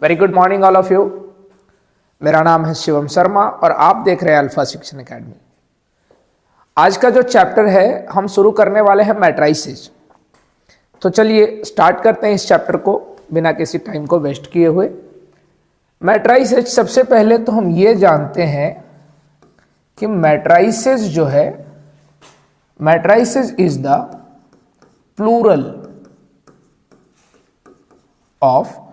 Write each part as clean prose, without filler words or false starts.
Very good morning all of you. मेरा नाम है शिवम शर्मा और आप देख रहे हैं अल्फा शिक्षण एकेडमी। आज का जो चैप्टर है हम शुरू करने वाले हैं मैट्राइसेस। तो चलिए स्टार्ट करते हैं इस चैप्टर को बिना किसी टाइम को वेस्ट किए हुए। मैट्राइसेस, सबसे पहले तो हम ये जानते हैं कि मैट्राइसेस जो है, matrices is the plural of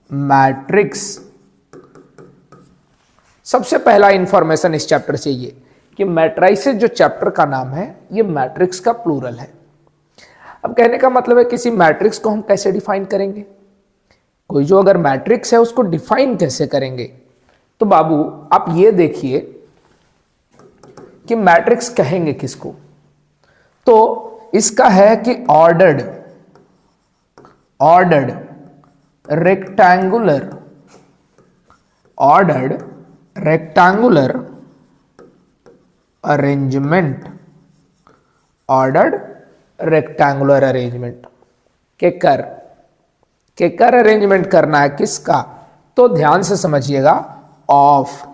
matrix. सबसे पहला इंफॉर्मेशन इस चैप्टर से ये कि मैट्राइसेस जो चैप्टर का नाम है ये मैट्रिक्स का प्लूरल है। अब कहने का मतलब है किसी मैट्रिक्स को हम कैसे डिफाइन करेंगे, कोई जो अगर मैट्रिक्स है उसको डिफाइन कैसे करेंगे। तो बाबू आप ये देखिए कि मैट्रिक्स कहेंगे किसको, तो इसका है कि ordered rectangular arrangement, ordered rectangular arrangement केकर अरेंजमेंट करना है किसका, तो ध्यान से समझिएगा, ऑफ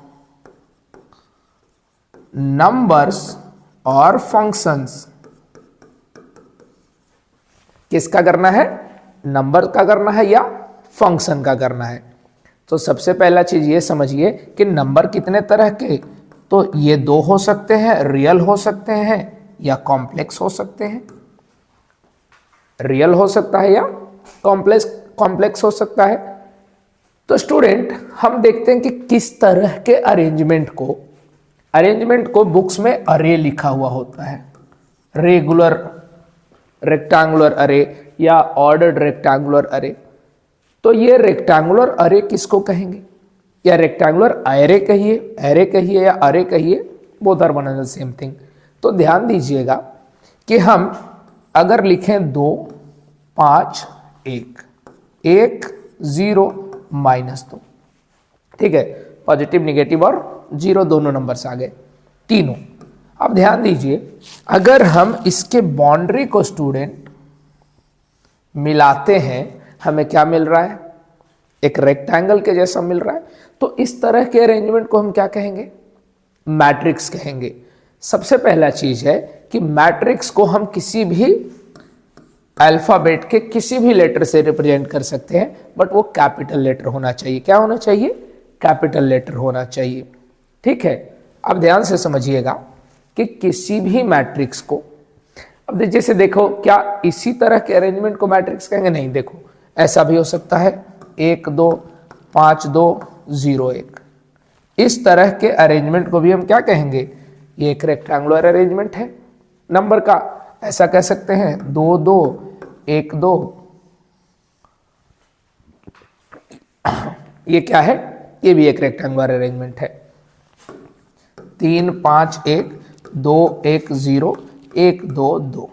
नंबर्स और फंक्शंस। किसका करना है, नंबर का करना है या फंक्शन का करना है। तो सबसे पहला चीज ये समझिए कि नंबर कितने तरह के, तो ये दो हो सकते हैं, रियल हो सकते हैं या कॉम्प्लेक्स हो सकते हैं। रियल हो सकता है या कॉम्प्लेक्स हो सकता है। तो स्टूडेंट हम देखते हैं कि किस तरह के अरेंजमेंट को बुक्स में अरे लिखा हुआ होता है, रेगुलर रेक्टेंगुलर अरे या ऑर्डर्ड रेक्टेंगुलर अरे। तो ये रेक्टेंगुलर अरे किसको कहेंगे, या रेक्टेंगुलर एरे कहिए या अरे कहिए, both are one and the same thing. तो ध्यान दीजिएगा कि हम अगर लिखें 2 5 1 1 0 -2, ठीक है, पॉजिटिव निगेटिव और 0 दोनों नंबर्स आ गए तीनों। अब ध्यान दीजिए अगर हम इसके बाउंड्री को स्टूडेंट मिलाते हैं हमें क्या मिल रहा है, एक रेक्टेंगल के जैसा मिल रहा है। तो इस तरह के अरेंजमेंट को हम क्या कहेंगे, मैट्रिक्स कहेंगे। सबसे पहला चीज है कि मैट्रिक्स को हम किसी भी अल्फाबेट के किसी भी लेटर से रिप्रेजेंट कर सकते हैं, बट वो कैपिटल लेटर होना चाहिए। क्या होना चाहिए, कैपिटल लेटर होना चाहिए, ठीक है। अब ध्यान से समझिएगा कि किसी भी मैट्रिक्स को, अब जैसे देखो क्या इसी तरह के अरेंजमेंट को मैट्रिक्स कहेंगे, नहीं, देखो ऐसा भी हो सकता है 1 2 5 2 0 1। इस तरह के अरेंजमेंट को भी हम क्या कहेंगे, ये एक रेक्टेंगुलर अरेंजमेंट है। नंबर का ऐसा कह सकते हैं 2 2 1 2, ये क्या है, ये भी एक रेक्टेंगुलर अरेंजमेंट है। 3 5 1 2 1 0 1 2 2,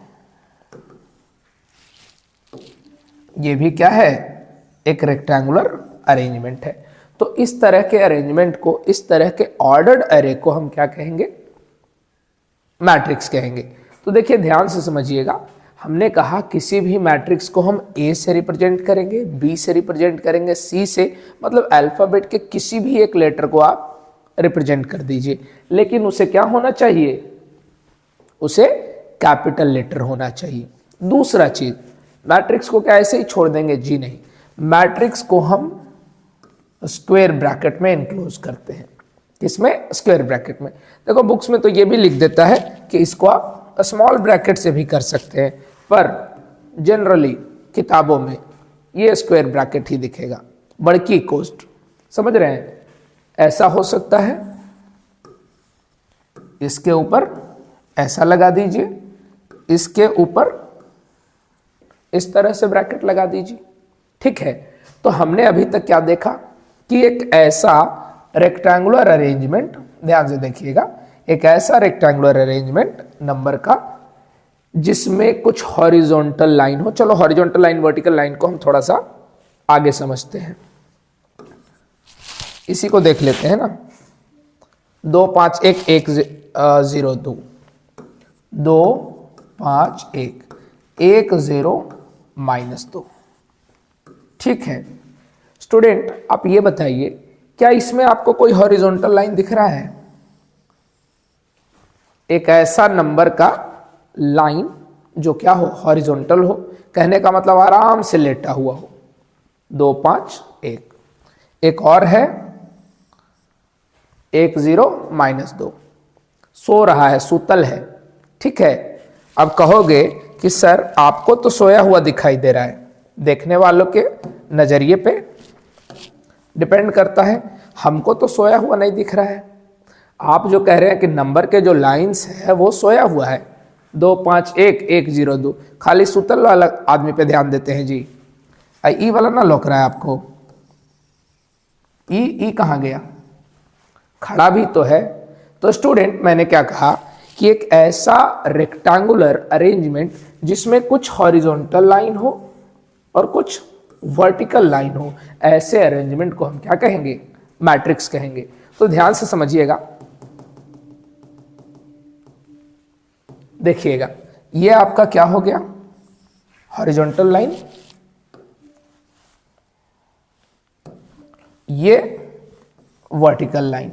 ये भी क्या है, एक रेक्टेंगुलर अरेंजमेंट है। तो इस तरह के अरेंजमेंट को, इस तरह के ऑर्डर्ड अरे को हम क्या कहेंगे, मैट्रिक्स कहेंगे। तो देखिए ध्यान से समझिएगा, हमने कहा किसी भी मैट्रिक्स को हम ए से रिप्रेजेंट करेंगे, बी से रिप्रेजेंट करेंगे, सी से, मतलब अल्फाबेट के किसी भी एक लेटर को आप रिप्रेजेंट कर दीजिए, लेकिन उसे क्या होना चाहिए, उसे कैपिटल लेटर होना चाहिए। दूसरा चीज, मैट्रिक्स को क्या ऐसे ही छोड़ देंगे, जी नहीं, मैट्रिक्स को हम स्क्वायर ब्रैकेट में इनक्लोज करते हैं। किसमें, स्क्वायर ब्रैकेट में। देखो बुक्स में तो ये भी लिख देता है कि इसको आप स्मॉल ब्रैकेट से भी कर सकते हैं, पर जनरली किताबों में ये स्क्वायर ब्रैकेट ही दिखेगा, बड़की कोस्ट, समझ रहे हैं। ऐसा हो सकता है, इसके ऊपर ऐसा लगा दीजिए, इसके ऊपर इस तरह से ब्रैकेट लगा दीजिए, ठीक है। तो हमने अभी तक क्या देखा कि एक ऐसा रेक्टेंगुलर अरेंजमेंट, ध्यान से देखिएगा, एक ऐसा रेक्टेंगुलर अरेंजमेंट नंबर का जिसमें कुछ हॉरिजॉन्टल लाइन हो। चलो हॉरिजॉन्टल लाइन वर्टिकल लाइन को हम थोड़ा सा आगे समझते हैं, इसी को देख लेते हैं ना। 2 5 1 1 0 2 2 5 1 1 0 -2, ठीक है। स्टूडेंट आप ये बताइए, क्या इसमें आपको कोई हॉरिजॉन्टल लाइन दिख रहा है? एक ऐसा नंबर का लाइन जो क्या हो, हॉरिजॉन्टल हो, कहने का मतलब आराम से लेटा हुआ हो। 2 5 1। एक और है 1 0 -2, सो रहा है, सुतल है। ठीक है, अब कहोगे कि सर आपको तो सोया हुआ दिखाई दे रहा है, देखने वालों के नजरिए पे डिपेंड करता है, हमको तो सोया हुआ नहीं दिख रहा है। आप जो कह रहे हैं कि नंबर के जो लाइंस है वो सोया हुआ है, 2 5 1 1 0 2, खाली सुतल वाला आदमी पे ध्यान देते हैं जी। ई वाला ना लौक रहा है आपको, ई कहाँ गया, खड़ा भी तो है। तो स्टूडेंट मैंने क्या कहा कि एक ऐसा रेक्टेंगुलर अरेंजमेंट जिसमें कुछ हॉरिजॉन्टल लाइन हो और कुछ वर्टिकल लाइन हो, ऐसे अरेंजमेंट को हम क्या कहेंगे, मैट्रिक्स कहेंगे। तो ध्यान से समझिएगा, देखिएगा, ये आपका क्या हो गया, हॉरिजॉन्टल लाइन, ये वर्टिकल लाइन।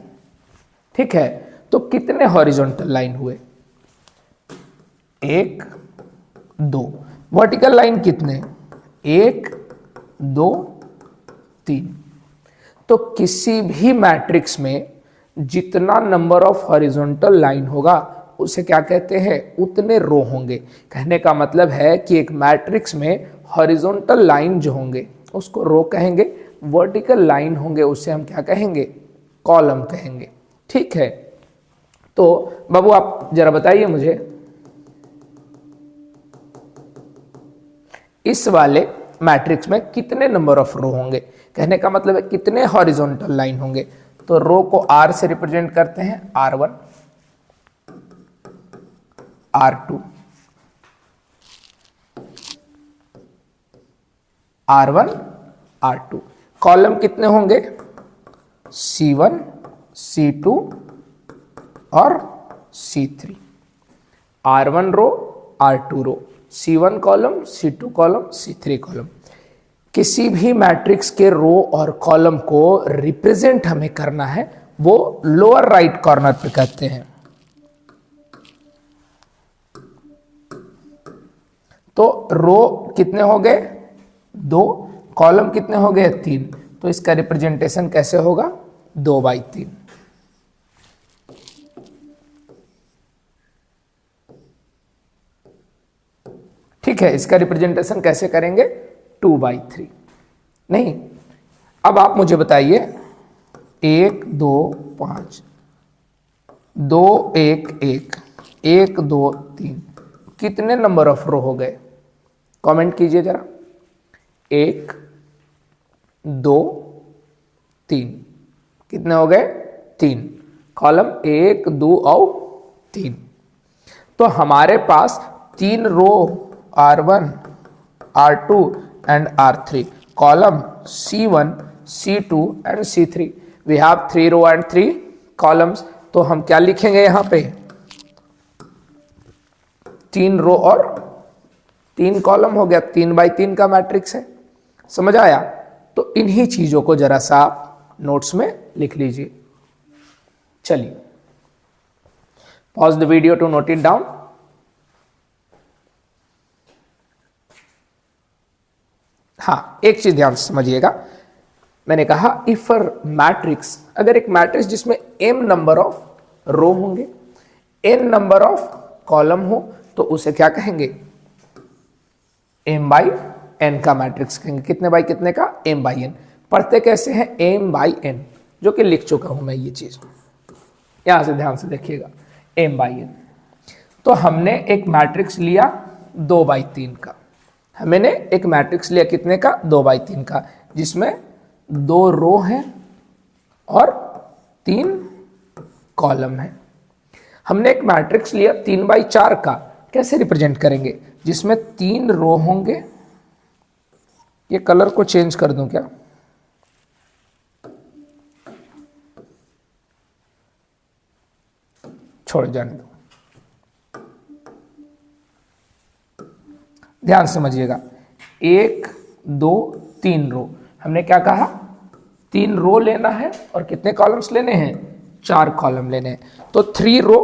ठीक है, तो कितने हॉरिजॉन्टल लाइन हुए, 1 2। वर्टिकल लाइन कितने, 1 2 3। तो किसी भी मैट्रिक्स में जितना नंबर ऑफ हॉरिजॉन्टल लाइन होगा उसे क्या कहते हैं, उतने रो होंगे। कहने का मतलब है कि एक मैट्रिक्स में हॉरिजॉन्टल लाइन जो होंगे उसको रो कहेंगे, वर्टिकल लाइन होंगे उसे हम क्या कहेंगे, कॉलम कहेंगे। ठीक है, तो बाबू आप जरा बताइए मुझे, इस वाले मैट्रिक्स में कितने नंबर ऑफ रो होंगे, कहने का मतलब है कितने हॉरिजॉन्टल लाइन होंगे। तो रो को R से रिप्रेजेंट करते हैं, R1 R2 R1 R2। Column कितने होंगे, C1 C2 और C3। R1 रो R2 रो, C1 column C2 column C3 column. किसी भी मैट्रिक्स के रो और कॉलम को रिप्रेजेंट हमें करना है, वो लोअर राइट कॉर्नर पे करते हैं। तो रो कितने हो गए, 2, कॉलम कितने हो गए, 3। तो इसका रिप्रेजेंटेशन कैसे होगा, 2/3। ठीक है, इसका रिप्रेजेंटेशन कैसे करेंगे, 2/3। नहीं, अब आप मुझे बताइए, 1 2 5 2 1 1 1 2 3 कितने नंबर ऑफ रो हो गए, कमेंट कीजिए जरा। 1 2 3 कितने हो गए, 3। कॉलम 1 2 और 3। तो हमारे पास 3 रो R1 R2 and R3, column C1 C2 and C3। we have 3 row and 3 columns। तो हम क्या लिखेंगे यहां पे, 3 रो और 3 कॉलम हो गया, 3/3 का मैट्रिक्स है। समझ आया? तो इन्हीं चीजों को जरा सा नोट्स में लिख लीजिए। चलिए, pause the video to note it down. हाँ, एक चीज ध्यान से समझिएगा, मैंने कहा इफ मैट्रिक्स, अगर एक मैट्रिक्स जिसमें m नंबर ऑफ रो होंगे, n नंबर ऑफ कॉलम हो, तो उसे क्या कहेंगे, m/n का मैट्रिक्स कहेंगे। कितने बाई कितने का, m/n। पढ़ते कैसे हैं, m/n, जो कि लिख चुका हूं मैं ये चीज, यहां से ध्यान से देखिएगा, m/n। तो हमने एक मैट्रिक्स लिया 2/3 का, हमने एक मैट्रिक्स लिया कितने का, 2/3 का, जिसमें 2 रो हैं और 3 कॉलम है। हमने एक मैट्रिक्स लिया 3/4 का, कैसे रिप्रेजेंट करेंगे, जिसमें 3 रो होंगे। ये कलर को चेंज कर दूं क्या, छोड़ जाने दो, ध्यान समझिएगा। 1 2 3 रो, हमने क्या कहा, 3 रो लेना है और कितने कॉलम्स लेने हैं, 4 कॉलम लेने हैं। तो 3 रो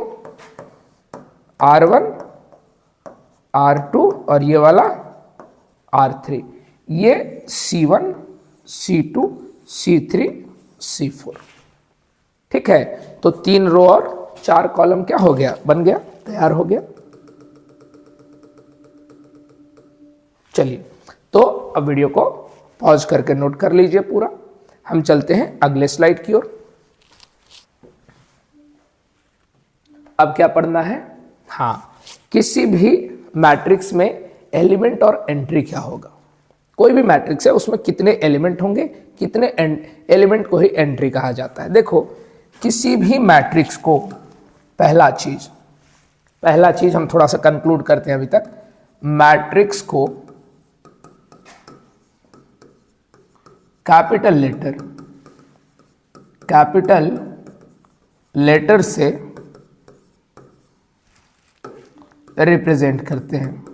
R1 R2 और ये वाला R3, ये C1 C2 C3 C4। ठीक है, तो 3 रो और 4 कॉलम क्या हो गया, बन गया, तैयार हो गया। चलिए, तो अब वीडियो को पॉज करके नोट कर लीजिए पूरा। हम चलते हैं अगले स्लाइड की ओर। अब क्या पढ़ना है, हाँ, किसी भी मैट्रिक्स में एलिमेंट और एंट्री क्या होगा। कोई भी मैट्रिक्स है उसमें कितने एलिमेंट होंगे, कितने एलिमेंट को ही एंट्री कहा जाता है। देखो, किसी भी मैट्रिक्स को पहला चीज हम थोड़ा सा कंक्लूड करते हैं अभी तक, मैट्रिक्स को कैपिटल लेटर से रिप्रेजेंट करते हैं।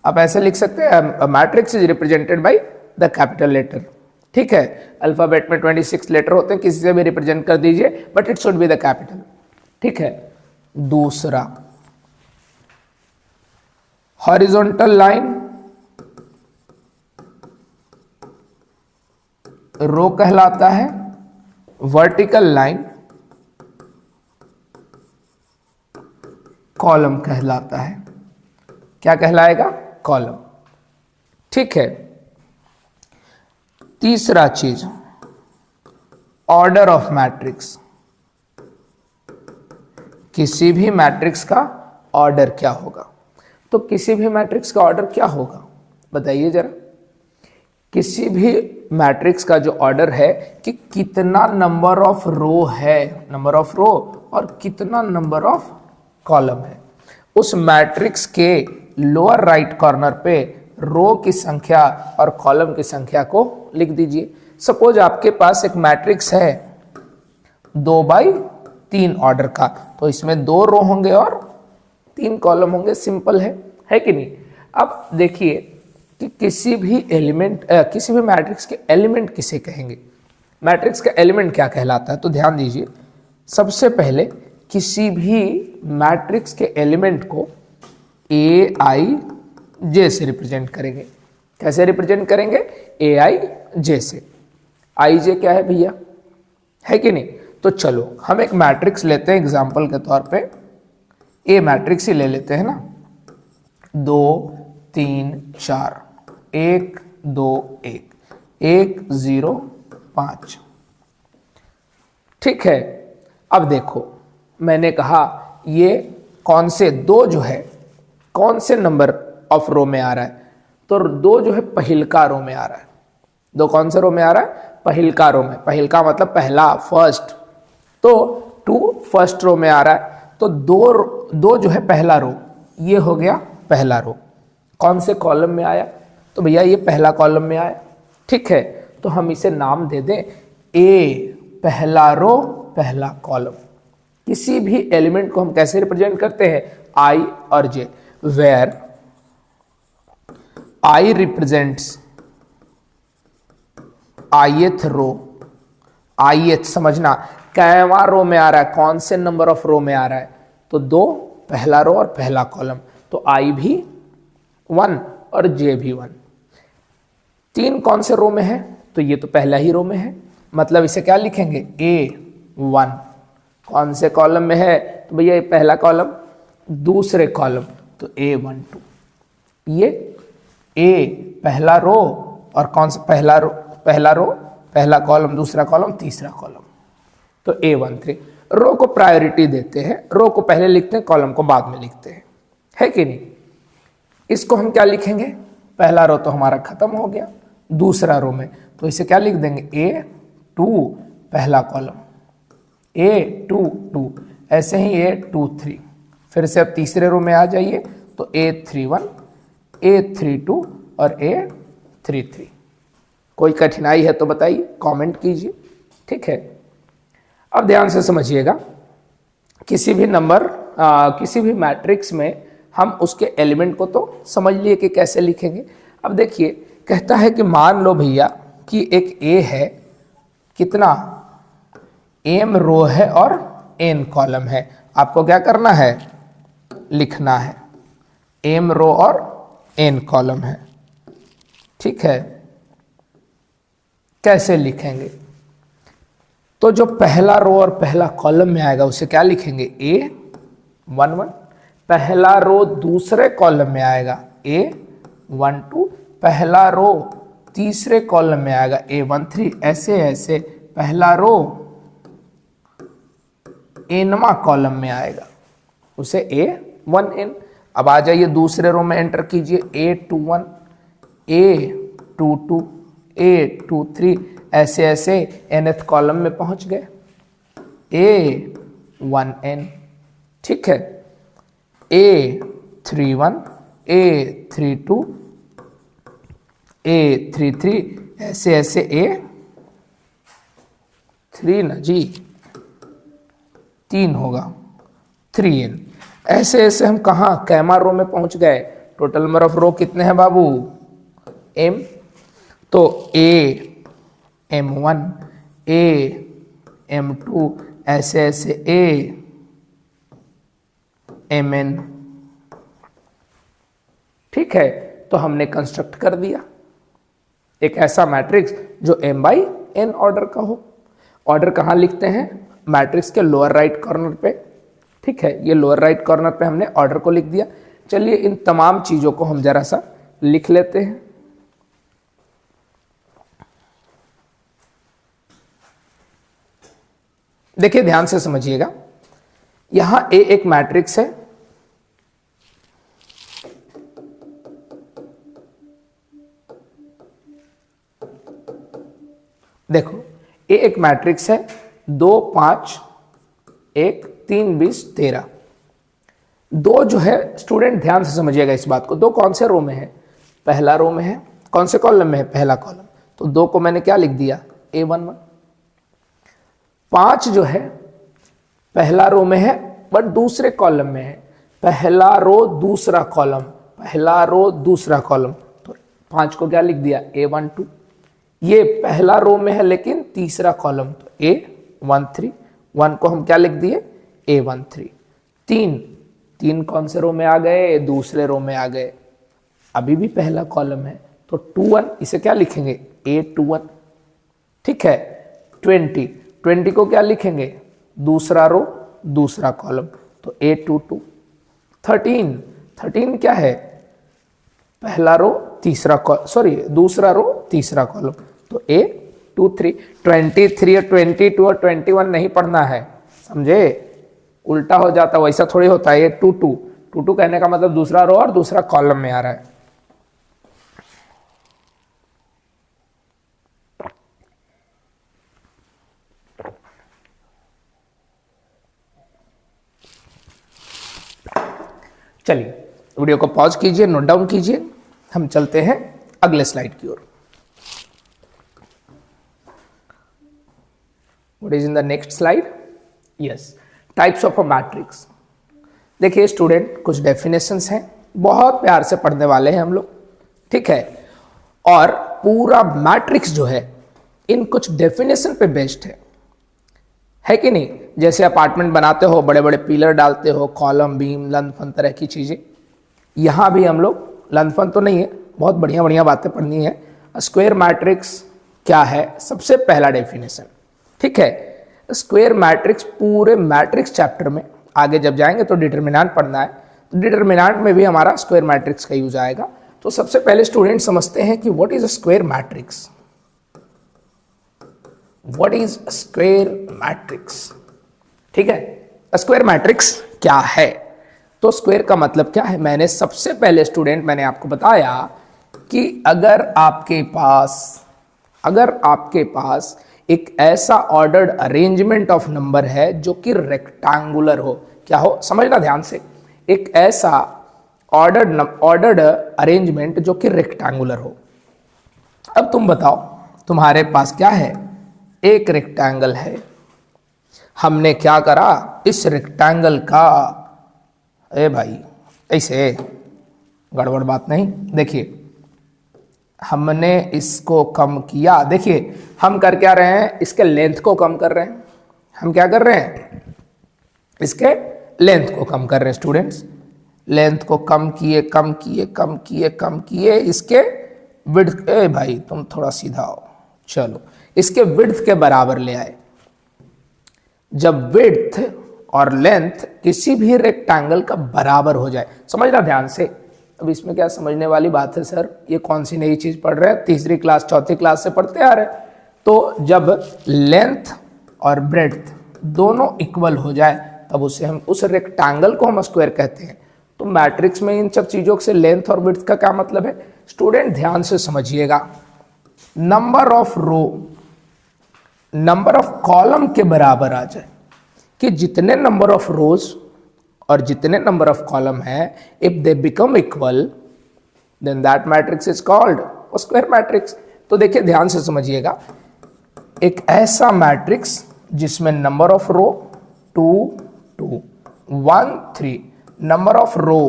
आप ऐसे लिख सकते हैं, matrix is represented by the capital letter. ठीक है, अल्फाबेट में 26 लेटर होते हैं, किसी से भी रिप्रेजेंट कर दीजिए, but it should be the capital. ठीक है, दूसरा, हॉरिजॉन्टल लाइन रो कहलाता है, वर्टिकल लाइन कॉलम कहलाता है। क्या कहलाएगा, कॉलम। ठीक है, तीसरा चीज, ऑर्डर ऑफ मैट्रिक्स। किसी भी मैट्रिक्स का ऑर्डर क्या होगा, तो किसी भी मैट्रिक्स का ऑर्डर क्या होगा बताइए जरा। किसी भी मैट्रिक्स का जो ऑर्डर है कि कितना नंबर ऑफ रो है, नंबर ऑफ रो, और कितना नंबर ऑफ कॉलम है, उस मैट्रिक्स के लोअर राइट कॉर्नर पे रो की संख्या और कॉलम की संख्या को लिख दीजिए। सपोज आपके पास एक मैट्रिक्स है 2x3 ऑर्डर का, तो इसमें 2 रो होंगे और 3 कॉलम होंगे। सिंपल है कि नहीं। अब देखिए कि किसी भी मैट्रिक्स के एलिमेंट किसे कहेंगे, मैट्रिक्स का एलिमेंट क्या कहलाता है, तो ध्यान दीजिए। सबसे पहले किसी भी मैट्रिक्स के एलिमेंट को aij से रिप्रेजेंट करेंगे। कैसे रिप्रेजेंट करेंगे, aij से। ij क्या है भैया, है कि नहीं। तो चलो हम एक मैट्रिक्स लेते हैं एग्जांपल के तौर पे, ए मैट्रिक्स ही ले लेते हैं ना, 2 3 4, 1 2 1 1 0 5। ठीक है, अब देखो मैंने कहा ये कौन से 2 जो है कौन से नंबर ऑफ रो में आ रहा है, तो 2 जो है पहिलका रो में आ रहा है। 2 कौन से रो में आ रहा है, पहिलका रो में। पहिलका मतलब पहला, फर्स्ट, तो 2 फर्स्ट रो में आ रहा है। तो 2 जो है पहला रो, ये हो गया पहला रो। कौन से कॉलम में आया, तो भैया ये पहला कॉलम में आया। ठीक है, तो हम इसे नाम दे दें ए, पहला रो पहला कॉलम। किसी भी एलिमेंट को हम कैसे रिप्रेजेंट करते हैं, आई और J, where I represents ith row. ith समझना, कैवा रो में आ रहा है, कौन से नंबर ऑफ रो में आ रहा है, तो 2 पहला रो और पहला कॉलम, तो आई भी 1 और जे भी 1। 3 कौन से रो में है, तो ये तो पहला ही रो में है, मतलब इसे क्या लिखेंगे, A1। कौन से कॉलम में है, तो भैया ये पहला कॉलम, दूसरे कॉलम, तो A12। ये A पहला रो और कौन सा पहला रो पहला कॉलम, दूसरा कॉलम, तीसरा कॉलम, तो A13। रो को प्रायोरिटी देते हैं, रो को पहले लिखते हैं, कॉलम को बाद में लिखते हैं, है कि नहीं। इसको हम क्या लिखेंगे, पहला रो तो हमारा खत्म हो गया, दूसरा रो में तो इसे क्या लिख देंगे, A2 पहला कॉलम, A22, ऐसे ही A23। फिर से अब तीसरे रो में आ जाइए, तो A31, A32 और A33। कोई कठिनाई है तो बताइए, कमेंट कीजिए। ठीक है, अब ध्यान से समझिएगा। किसी भी नंबर किसी भी मैट्रिक्स में हम उसके एलिमेंट को तो समझ लिए कि कैसे लिखेंगे। अब देखिए कहता है कि मान लो भैया कि एक ए है, कितना, m रो है और n कॉलम है। आपको क्या करना है, लिखना है m रो और n कॉलम है। ठीक है, कैसे लिखेंगे, तो जो पहला रो और पहला कॉलम में आएगा उसे क्या लिखेंगे, A11। पहला रो दूसरे कॉलम में आएगा A12। पहला रो तीसरे कॉलम में आएगा A13। ऐसे ऐसे पहला रो nवां कॉलम में आएगा उसे A1n। अब आ जाइए दूसरे रो में एंटर कीजिए A21, A22, A23। ऐसे ऐसे nth कॉलम में पहुंच गए A1n। ठीक है, A31, A32, A33। ऐसे ऐसे A3 ना जी, 3 होगा 3n। ऐसे ऐसे हम कहाँ, कैमा रो में पहुंच गए। टोटल नंबर ऑफ रो कितने हैं बाबू, m। तो AM1, AM2, ऐसे ऐसे AMn। ठीक है, तो हमने कंस्ट्रक्ट कर दिया एक ऐसा मैट्रिक्स जो m/n ऑर्डर का हो। ऑर्डर कहाँ लिखते हैं, मैट्रिक्स के लोअर राइट कॉर्नर पे। ठीक है, ये लोअर राइट कॉर्नर पे हमने ऑर्डर को लिख दिया। चलिए इन तमाम चीजों को हम जरा सा लिख लेते हैं। देखिए ध्यान से समझिएगा, यहां A एक मैट्रिक्स है, देखो A एक मैट्रिक्स है, 2 5 1 3 20 13। दो जो है, स्टूडेंट ध्यान से समझिएगा इस बात को, दो कौन से रो में है, पहला रो में है। कौन से कॉलम में है, पहला कॉलम। तो 2 को मैंने क्या लिख दिया, A11। 5 जो है पहला रो में है बट दूसरे कॉलम में है। पहला रो दूसरा कॉलम, पहला रो दूसरा कॉलम, तो 5 को क्या लिख दिया, A12। ये पहला रो में है लेकिन तीसरा कॉलम, तो A13। 1 को हम क्या लिख दिए, A13। 3 कौन से रो में आ गए, दूसरे रो में आ गए, अभी भी पहला कॉलम है, तो 21, इसे क्या लिखेंगे, A21। ठीक है, 20 को क्या लिखेंगे, दूसरा रो दूसरा कॉलम, तो A22। 13 क्या है, पहला रो तीसरा सॉरी दूसरा रो तीसरा कॉलम, तो A23। 23 और 22 और 21 नहीं पढ़ना है, समझे, उल्टा हो जाता, वैसा थोड़ी होता है। A22 कहने का मतलब दूसरा रो और दूसरा कॉलम में आ रहा है। चलिए वीडियो को पॉज कीजिए, नोट डाउन कीजिए, हम चलते हैं अगले स्लाइड की ओर। What is in the next slide, yes, types of a matrix. देखिए स्टूडेंट, कुछ डेफिनेशंस हैं, बहुत प्यार से पढ़ने वाले हैं हम लोग। ठीक है, और पूरा मैट्रिक्स जो है इन कुछ डेफिनेशन पे बेस्ड है कि नहीं। जैसे अपार्टमेंट बनाते हो, बड़े बड़े पिलर डालते हो, कॉलम बीम लंदफन तरह की चीजें, यहां भी हम लोग, लंदफन तो नहीं है, बहुत बढ़िया बढ़िया बातें पढ़नी है। स्क्वायर मैट्रिक्स क्या है, सबसे पहला डेफिनेशन। ठीक है, स्क्वायर मैट्रिक्स पूरे मैट्रिक्स चैप्टर में आगे जब जाएंगे तो डिटरमिनेंट पढ़ना है, तो डिटरमिनेंट में भी हमारा स्क्वायर मैट्रिक्स का यूज आएगा। तो सबसे पहले स्टूडेंट समझते हैं कि what is a square matrix. What is square matrix, ठीक है, स्क्वायर मैट्रिक्स क्या है। तो स्क्वायर का मतलब क्या है, मैंने सबसे पहले स्टूडेंट मैंने आपको बताया कि अगर आपके पास एक ऐसा ऑर्डर्ड अरेंजमेंट ऑफ नंबर है जो कि रेक्टेंगुलर हो, क्या हो, समझना ध्यान से, एक ऐसा ऑर्डर्ड अरेंजमेंट जो कि रेक्टेंगुलर हो। अब तुम बताओ, तुम्हारे पास क्या है, एक रेक्टेंगल है, हमने क्या करा, इस रेक्टेंगल का, ए भाई ऐसे गड़बड़ बात नहीं, देखिए हमने इसको कम किया। देखिए हम कर क्या रहे हैं, इसके लेंथ को कम कर रहे हैं। हम क्या कर रहे हैं, इसके लेंथ को कम कर रहे हैं स्टूडेंट्स। लेंथ को कम किए कम किए कम किए कम किए, इसके विड्थ, ए भाई तुम थोड़ा सीधा आओ, चलो इसके विड्थ के बराबर ले आए। जब विड्थ और लेंथ किसी भी रेक्टेंगल का बराबर हो जाए, समझना ध्यान से। अब इसमें क्या समझने वाली बात है सर, ये कौन सी नई चीज पढ़ रहे हैं, तीसरी क्लास चौथी क्लास से पढ़ते आ रहे हैं। तो जब लेंथ और ब्रेड्थ दोनों इक्वल हो जाए तब उसे हम, उस रेक्टेंगल को हम स्क्वायर कहते हैं। तो मैट्रिक्स में इन सब चीजों से लेंथ और ब्रेड्थ का क्या मतलब है, स्टूडेंट ध्यान से समझिएगा। Number of row number of column के बराबर आ जाए, कि जितने नंबर ऑफ रोज और जितने नंबर ऑफ कॉलम है, if they become equal then that matrix is called square matrix. तो देखिए ध्यान से समझिएगा, एक ऐसा मैट्रिक्स जिसमें number of row 2 2 1 3, number of row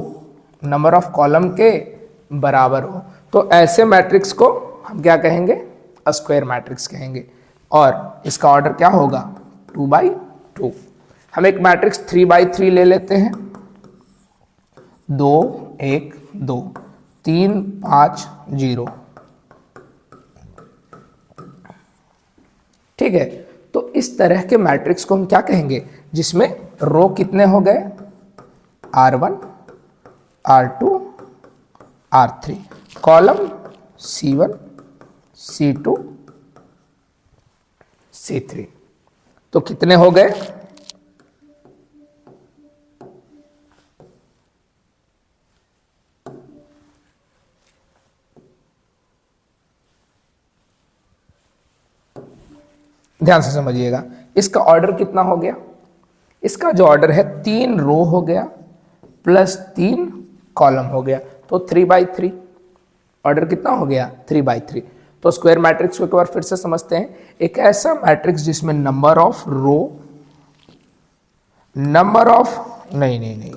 number of column के बराबर हो, तो ऐसे मैट्रिक्स को हम क्या कहेंगे, स्क्वायर मैट्रिक्स कहेंगे। और इसका ऑर्डर क्या होगा, 2 by 2। हम एक मैट्रिक्स 3 by 3 ले लेते हैं, 2 1 2 3 5 0, ठीक है। तो इस तरह के मैट्रिक्स को हम क्या कहेंगे, जिसमें रो कितने हो गए, R1 R2 R3, column C1 C2 C3। तो कितने हो गए, ध्यान से समझिएगा। इसका ऑर्डर कितना हो गया, इसका जो ऑर्डर है 3 रो हो गया प्लस 3 कॉलम हो गया, तो 3 by 3। ऑर्डर कितना हो गया, 3 by 3। तो स्क्वायर मैट्रिक्स को एक बार फिर से समझते हैं। एक ऐसा मैट्रिक्स जिसमें number of row number of नहीं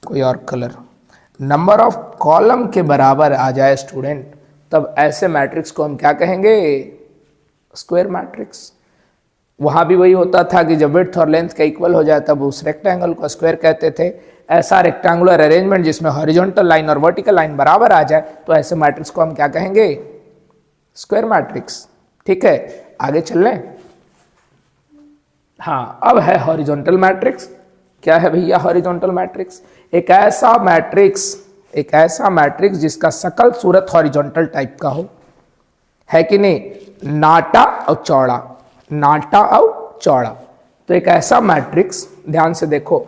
कोई और कलर, नंबर ऑफ कॉलम के बराबर आ जाए स्टूडेंट, तब ऐसे मैट्रिक्स को हम क्या कहेंगे, स्क्वायर मैट्रिक्स। वहां भी वही होता था कि जब विड्थ और लेंथ का इक्वल हो जाए तब उस रेक्टेंगल को स्क्वायर कहते थे। ऐसा रेक्टेंगुलर अरेंजमेंट जिसमें हॉरिजॉन्टल लाइन और वर्टिकल लाइन बराबर आ जाए, तो ऐसे मैट्रिक्स को हम क्या कहेंगे, स्क्वायर मैट्रिक्स। ठीक है, आगे चल लें। हाँ, अब है हॉरिजॉन्टल मैट्रिक्स। क्या है भैया हॉरिजॉन्टल मैट्रिक्स, एक ऐसा मैट्रिक्स जिसका सकल सूरत हॉरिजॉन्टल टाइप का हो, है कि नहीं, नाटा और चौड़ा, नाटा और चौड़ा। तो एक ऐसा मैट्रिक्स, ध्यान से देखो,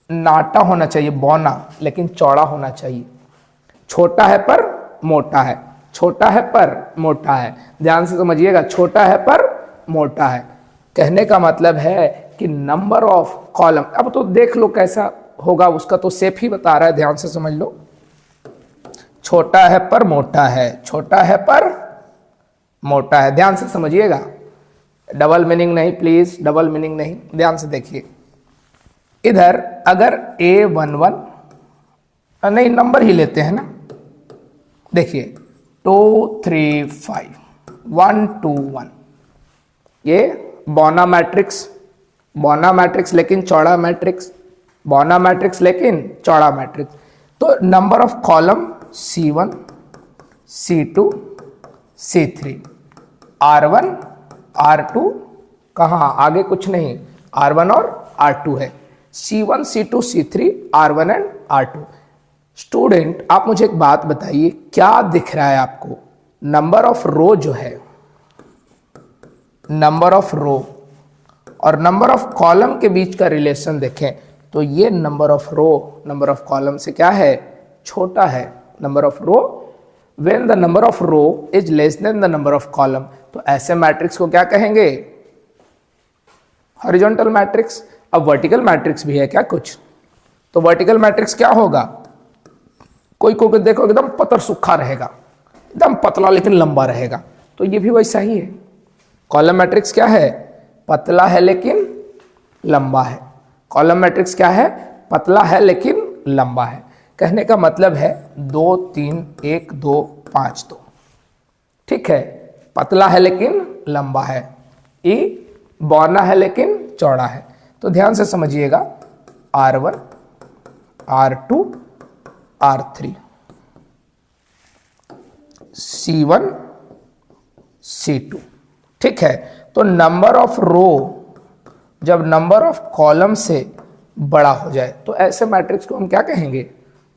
नाटा होना चाहिए बौना, लेकिन चौड़ा होना चाहिए। छोटा है पर मोटा है, छोटा है पर मोटा है, ध्यान से समझिएगा, छोटा है पर मोटा है। कहने का मतलब है कि नंबर ऑफ कॉलम, अब तो देख लो कैसा होगा, उसका तो शेप ही बता रहा है, ध्यान से समझ लो। छोटा है पर मोटा है, छोटा है पर मोटा है, ध्यान से समझिएगा, डबल मीनिंग नहीं प्लीज, डबल मीनिंग नहीं, ध्यान से देखिए। इधर अगर A11, नहीं नंबर ही लेते हैं ना, देखिए 2 3 5 1 2 1, ये बौना मैट्रिक्स, बौना मैट्रिक्स लेकिन चौड़ा मैट्रिक्स, बौना मैट्रिक्स लेकिन चौड़ा मैट्रिक्स। तो number of column C1 C2 C3, R1 R2, कहाँ आगे कुछ नहीं, R1 और R2 है, C1 C2 C3 R1 and R2। Student आप मुझे एक बात बताइए, क्या दिख रहा है आपको, नंबर ऑफ रो जो है, नंबर ऑफ रो और नंबर ऑफ कॉलम के बीच का रिलेशन देखें तो ये number of row number of column से क्या है, छोटा है। Number of row, when the number of row is less than the number of column, तो ऐसे मैट्रिक्स को क्या कहेंगे, हॉरिजॉन्टल मैट्रिक्स। अब वर्टिकल मैट्रिक्स भी है क्या कुछ, तो वर्टिकल मैट्रिक्स क्या होगा, कोई को देखो एकदम पतर सूखा रहेगा, एकदम पतला लेकिन लंबा रहेगा, तो ये भी वैसा ही है। कॉलम मैट्रिक्स क्या है, पतला है लेकिन लंबा है। कॉलम मैट्रिक्स क्या है? पतला है लेकिन लंबा है। कहने का मतलब है 2 3 1 2 5 2। ठीक है, पतला है लेकिन लंबा है। ई बौना है लेकिन चौड़ा है। तो ध्यान से समझिएगा, R1 R2 R3 C1 C2। ठीक है, तो नंबर ऑफ रो जब नंबर ऑफ कॉलम से बड़ा हो जाए तो ऐसे मैट्रिक्स को हम क्या कहेंगे?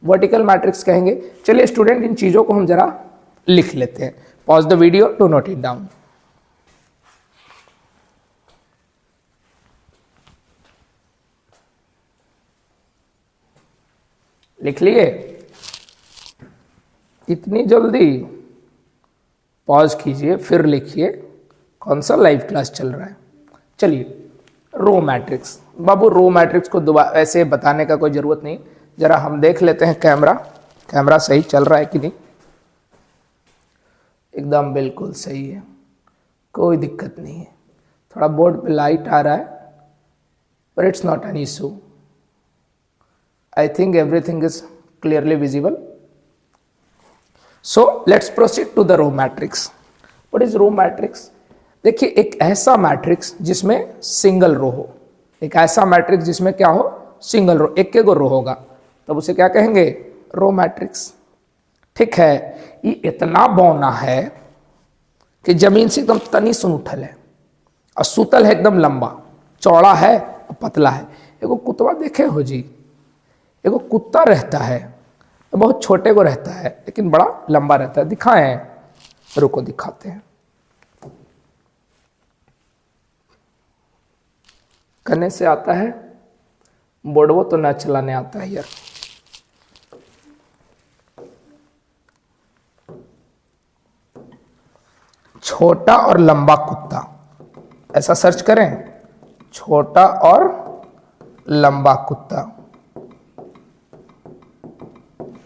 वर्टिकल मैट्रिक्स कहेंगे। चलिए स्टूडेंट, इन चीजों को हम जरा लिख लेते हैं। Pause the video to note it down. लिख लिए? इतनी जल्दी? पॉज कीजिए फिर लिखिए। कौन सा लाइव क्लास चल रहा है? चलिए, रो मैट्रिक्स। बाबू रो मैट्रिक्स को दोबारा ऐसे बताने का कोई जरूरत नहीं, जरा हम देख लेते हैं कैमरा सही चल रहा है कि नहीं। एकदम बिल्कुल सही है, कोई दिक्कत नहीं है। थोड़ा बोर्ड पे लाइट आ रहा है, but it's not an issue. I think everything is clearly visible. So let's proceed to the row matrix. What is row matrix? देखिए, एक ऐसा मैट्रिक्स जिसमें सिंगल रो हो, एक ऐसा मैट्रिक्स जिसमें क्या हो? सिंगल रो, एक को रो होगा, तब उसे क्या कहेंगे? Row matrix. ठीक है, ये इतना बौना है कि जमीन से एकदम तनी सुन उठल है, और सुतल है एकदम लंबा, चौड़ा है और पतला है। एगो कुतवा देखे हो जी? एगो कुत्ता रहता है, बहुत छोटे को रहता है लेकिन बड़ा लंबा रहता है। दिखाएं, रुको दिखाते हैं। करने से आता है, बोर्डवो तो ना चलाने आता है यार। छोटा और लंबा कुत्ता, ऐसा सर्च करें, छोटा और लंबा कुत्ता।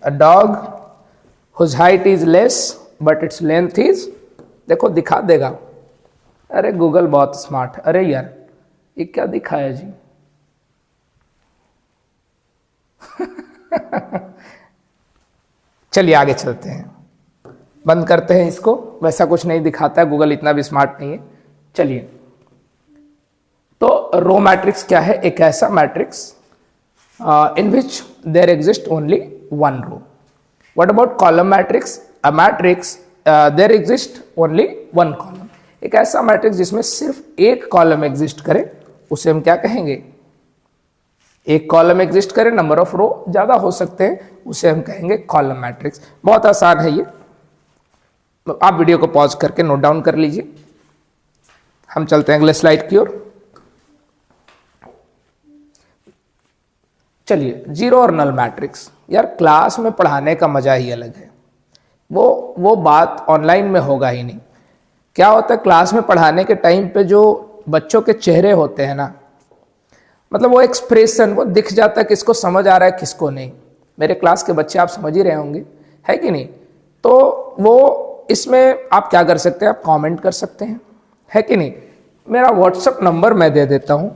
A dog whose height is less but its length is, देखो दिखा देगा। अरे गूगल बहुत स्मार्ट। अरे यार, ये क्या दिखाया जी? चलिए आगे चलते हैं, बंद करते हैं इसको। वैसा कुछ नहीं दिखाता है, गूगल इतना भी स्मार्ट नहीं है। चलिए, तो रो मैट्रिक्स क्या है? एक ऐसा matrix in which there exists only one row. What about column matrix? A matrix there exists only one column. एक ऐसा मैट्रिक्स जिसमें सिर्फ एक कॉलम एग्जिस्ट करे, उसे हम क्या कहेंगे? एक कॉलम एग्जिस्ट करे, नंबर ऑफ रो ज्यादा हो सकते हैं, उसे हम कहेंगे कॉलम मैट्रिक्स। बहुत आसान है ये, आप वीडियो को पॉज करके नोट डाउन कर लीजिए। हम चलते हैं अगले स्लाइड की ओर। चलिए, जीरो और नल मैट्रिक्स। यार क्लास में पढ़ाने का मजा ही अलग है, वो बात ऑनलाइन में होगा ही नहीं। क्या होता है, क्लास में पढ़ाने के टाइम पे जो बच्चों के चेहरे होते हैं ना, मतलब वो एक्सप्रेशन, वो दिख जाता है किसको समझ आ रहा है किसको नहीं। मेरे क्लास के बच्चे आप समझ ही रहे होंगे, है कि नहीं? तो वो इसमें आप क्या कर सकते हैं? आप कमेंट कर सकते हैं, है कि नहीं? मेरा व्हाट्सएप नंबर मैं दे देता हूं,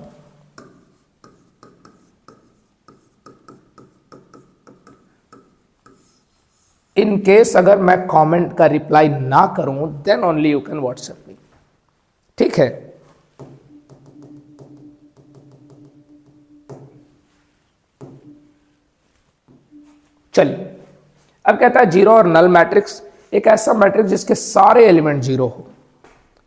इन केस अगर मैं कमेंट का रिप्लाई ना करूं, then only you can WhatsApp me. ठीक है, चलिए, अब कहता है जीरो और नल मैट्रिक्स। एक ऐसा मैट्रिक्स जिसके सारे एलिमेंट जीरो हो,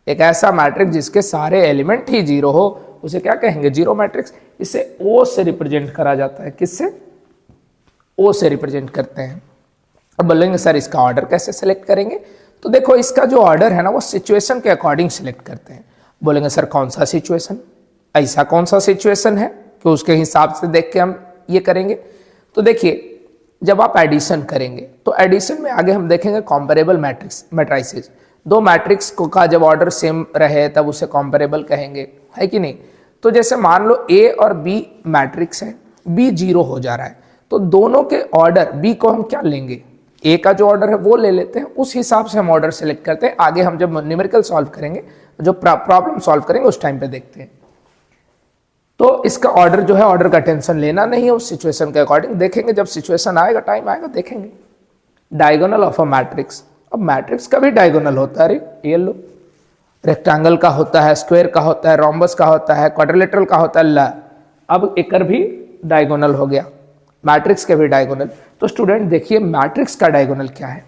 एक ऐसा मैट्रिक्स जिसके सारे एलिमेंट ही जीरो हो, उसे क्या कहेंगे? Zero matrix. इसे ओ से रिप्रेजेंट करा जाता है। किससे? ओ से रिप्रेजेंट करते हैं। अब बोलेंगे सर इसका ऑर्डर कैसे सेलेक्ट करेंगे? तो देखो, इसका जो ऑर्डर है ना, वो सिचुएशन के अकॉर्डिंग सेलेक्ट करते हैं। बोलेंगे सर कौन सा सिचुएशन? ऐसा कौन सा सिचुएशन है कि उसके हिसाब से देख के हम ये करेंगे? तो देखिए, जब आप एडिशन करेंगे तो एडिशन में आगे हम देखेंगे कॉम्पेरेबल मैट्रिसेस। दो मैट्रिक्स को का जब ऑर्डर सेम रहे तब उसे कॉम्पेरेबल कहेंगे, है कि नहीं? तो जैसे मान लो ए और बी मैट्रिक्स है, बी जीरो हो जा रहा है, तो दोनों के ऑर्डर बी को हम क्या लेंगे? ए का जो ऑर्डर है वो ले लेते हैं, उस हिसाब से हम ऑर्डर सेलेक्ट करते हैं। आगे हम जब न्यूमेरिकल सॉल्व करेंगे, जो प्रॉब्लम सॉल्व करेंगे उस टाइम पे देखते हैं। तो इसका ऑर्डर जो है, ऑर्डर का टेंशन लेना नहीं है, उस सिचुएशन के अकॉर्डिंग देखेंगे, जब सिचुएशन आएगा, टाइम आएगा, देखेंगे। डायगोनल ऑफ अ मैट्रिक्स, अब मैट्रिक्स का भी डायगोनल होता है, अरे ये लो, रेक्टेंगल का होता है, स्क्वायर का होता है, रोम्बस का होता है, क्वाड्रिलेटरल का होता है, ला अब एकर भी डायगोनल हो गया, मैट्रिक्स के भी डायगोनल। तो स्टूडेंट देखिए मैट्रिक्स का डायगोनल क्या है।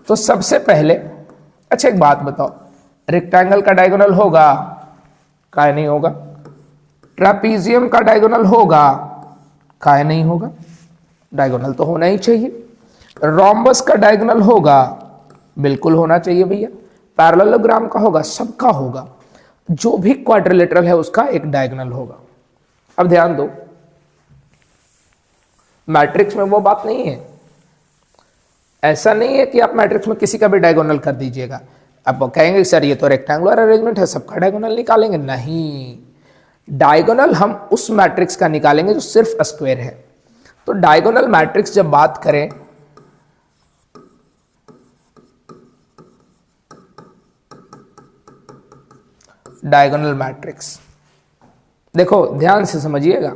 तो सबसे पहले, अच्छा एक बात बताओ, रेक्टेंगल का डायगोनल होगा? काय नहीं होगा। ट्रापीजियम का डायगोनल होगा? काय नहीं होगा। डायगोनल तो होना ही चाहिए। रोम्बस का डायगोनल होगा? बिल्कुल होना चाहिए भैया। पैरेललोग्राम का होगा? सबका होगा। जो भी क्वाड्रिलेटरल है उसका एक डायगोनल होगा। अब ध्यान दो, मैट्रिक्स में वो बात नहीं है, ऐसा नहीं है कि आप मैट्रिक्स में किसी का भी डायगोनल कर दीजिएगा। आप कहेंगे सर ये तो रेक्टेंगुलर अरेंजमेंट है, सबका डायगोनल निकालेंगे, नहीं। डायगोनल हम उस मैट्रिक्स का निकालेंगे जो सिर्फ स्क्वायर है। तो डायगोनल मैट्रिक्स जब बात करें, डायगोनल मैट्रिक्स, देखो ध्यान से समझिएगा।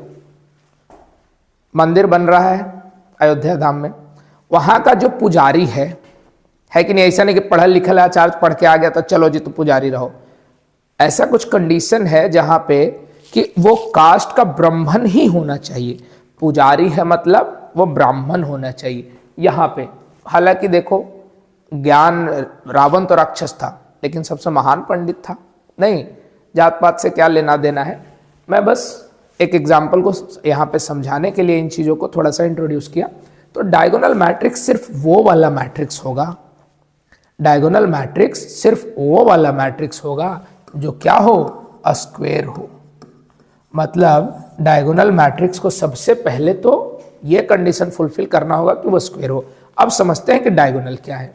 मंदिर बन रहा है अयोध्या धाम में, वहां का जो पुजारी है कि नहीं, ऐसा नहीं कि पढ़ा लिखा आचार्य पढ़ के आ गया तो चलो जी तो पुजारी रहो। ऐसा कुछ कंडीशन है जहां पे कि वो कास्ट का ब्राह्मण ही होना चाहिए। पुजारी है मतलब वो ब्राह्मण होना चाहिए यहाँ पे। हालांकि देखो, ज्ञान, रावण तो राक्षस था लेकिन सबसे महान पंडित था। नहीं, जात पात से क्या लेना देना है। मैं बस एक एग्जाम्पल को यहाँ पे समझाने के लिए इन चीज़ों को थोड़ा सा इंट्रोड्यूस किया। तो डायगोनल मैट्रिक्स सिर्फ वो वाला मैट्रिक्स होगा, डायगोनल मैट्रिक्स सिर्फ वो वाला मैट्रिक्स होगा जो क्या हो, स्क्वायर हो। मतलब डायगोनल मैट्रिक्स को सबसे पहले तो ये कंडीशन फुलफिल करना होगा कि वो स्क्वायर हो। अब समझते हैं कि डायगोनल क्या है।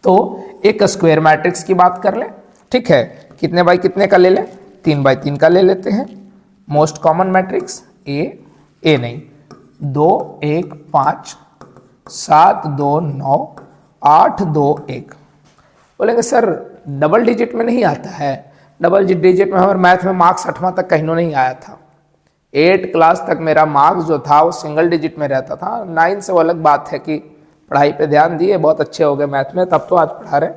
तो एक स्क्वायर मैट्रिक्स की बात कर लें, ठीक है। कितने बाई कितने का ले लें? 3 बाई 3 का ले लेते हैं। मोस्ट कॉमन मैट्रिक्स ए नहीं, 2 1 5 7 2 9 8 2 1। बोलेंगे सर डबल डिजिट में नहीं आता है। डबल डिजिट में हमारे मैथ में मार्क्स 8वां तक कहीं नहीं आया था। 8 क्लास तक मेरा मार्क्स जो था वो सिंगल डिजिट में रहता था। 9 से वो अलग बात है कि पढ़ाई पे ध्यान दिए, बहुत अच्छे हो गए मैथ में, तब तो आज पढ़ा रहे।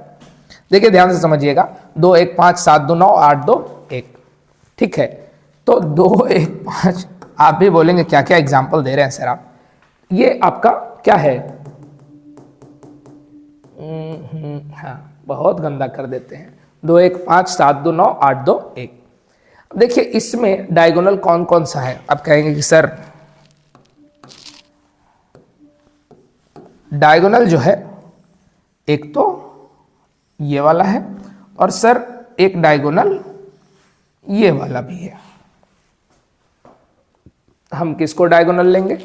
देखिए ध्यान से समझिएगा, 2 1 5 7 2 9 8 2 1, ठीक है। तो 2 1 5, आप भी बोलेंगे क्या क्या एग्जाम्पल दे रहे हैं सर आप, ये आपका क्या है? हाँ, बहुत गंदा कर देते हैं। 2 1 5 7 2 9 8 2 1। अब देखिए इसमें डायगोनल कौन कौन सा है। आप कहेंगे कि सर डायगोनल जो है एक तो ये वाला है, और सर एक डायगोनल ये वाला भी है। हम किसको डायगोनल लेंगे?